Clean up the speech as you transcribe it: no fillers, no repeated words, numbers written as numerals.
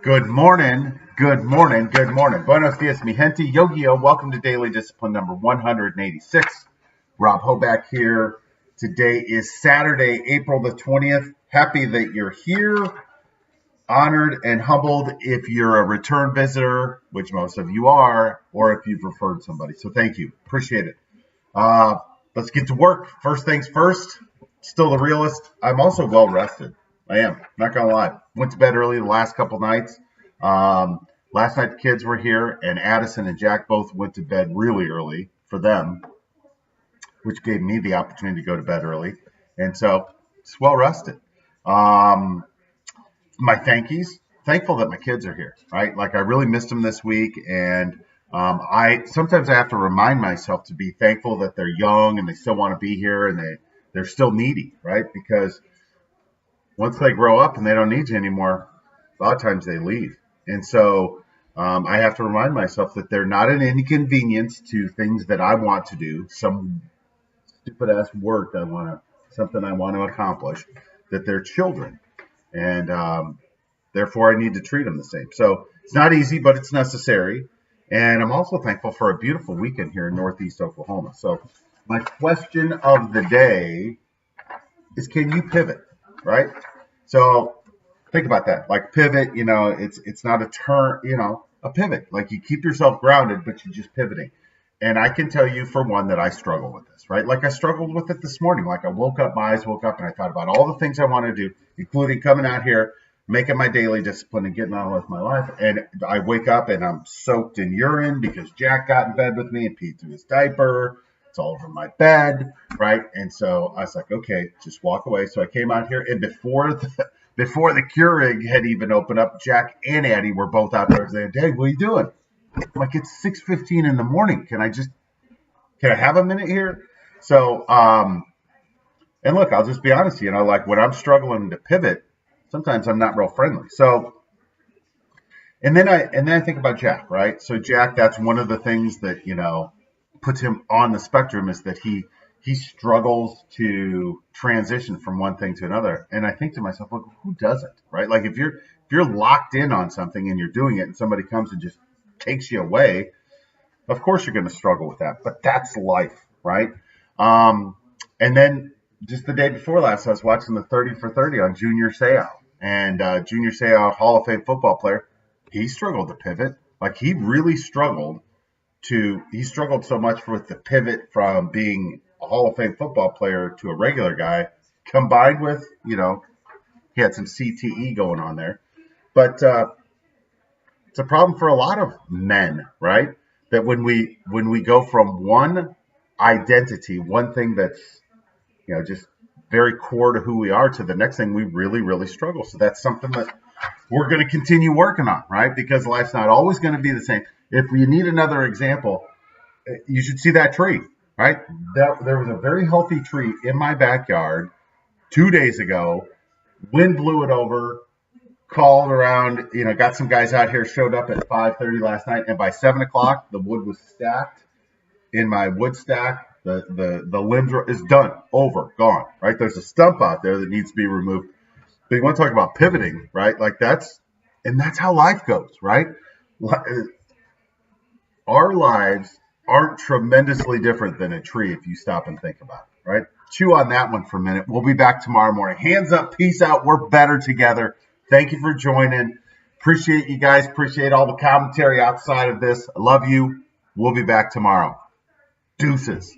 Good morning, good morning, good morning. Buenos dias, mi gente. Yo. Welcome to Daily Discipline number 186. Rob Hoback here. Today is Saturday, April the 20th. Happy that you're here. Honored and humbled if you're a return visitor, which most of you are, or if you've referred somebody. So thank you. Appreciate it. Let's get to work. First things first. Still the realist. I'm also well rested. I am. Not gonna lie. Went to bed early the last couple nights. Last night the kids were here, and Addison and Jack both went to bed really early for them, which gave me the opportunity to go to bed early, and so it's well rested. Um, my thankful that my kids are here. Right, like I really missed them this week, and I sometimes I have to remind myself to be thankful that they're young and they still want to be here and they're still needy, right? Because once they grow up and they don't need you anymore, a lot of times they leave. And so I have to remind myself that they're not an inconvenience to things that I want to do, some stupid ass work something I want to accomplish, that they're children. And therefore I need to treat them the same. So it's not easy, but it's necessary. And I'm also thankful for a beautiful weekend here in Northeast Oklahoma. So my question of the day is, can you pivot, right? So think about that. Like pivot, it's not a turn, a pivot. Like you keep yourself grounded, but you're just pivoting. And I can tell you for one that I struggle with this, right? Like I struggled with it this morning. Like my eyes woke up and I thought about all the things I want to do, including coming out here, making my daily discipline and getting on with my life. And I wake up and I'm soaked in urine because Jack got in bed with me and peed through his diaper. It's all over my bed, right? And so I was like, okay, just walk away. So I came out here, and before the Keurig had even opened up, Jack and Addie were both out there saying, "Hey, what are you doing?" I'm like, it's 6:15 in the morning. Can I have a minute here? So, and look, I'll just be honest, like when I'm struggling to pivot, sometimes I'm not real friendly. So, and then I think about Jack, right? So Jack, that's one of the things that, puts him on the spectrum, is that he struggles to transition from one thing to another. And I think to myself, look, who doesn't, right? Like if you're locked in on something and you're doing it and somebody comes and just takes you away, of course you're going to struggle with that. But that's life, right? And then just the day before last, I was watching the 30 for 30 on Junior Seau. And Junior Seau, Hall of Fame football player, he struggled to pivot. Like he really struggled so much with the pivot from being a Hall of Fame football player to a regular guy, combined with, he had some CTE going on there. But it's a problem for a lot of men, right? That when we go from one identity, one thing that's, just very core to who we are, to the next thing, we really, really struggle. So that's something that we're going to continue working on, right? Because life's not always going to be the same. If you need another example, you should see that tree, right? There was a very healthy tree in my backyard 2 days ago. Wind blew it over, called around, got some guys out here, showed up at 5:30 last night, and by 7 o'clock, the wood was stacked in my wood stack. The limbs is done, over, gone, right? There's a stump out there that needs to be removed. But you want to talk about pivoting, right? Like that's how life goes, right? Our lives aren't tremendously different than a tree if you stop and think about it, right? Chew on that one for a minute. We'll be back tomorrow morning. Hands up, peace out. We're better together. Thank you for joining. Appreciate you guys. Appreciate all the commentary outside of this. I love you. We'll be back tomorrow. Deuces.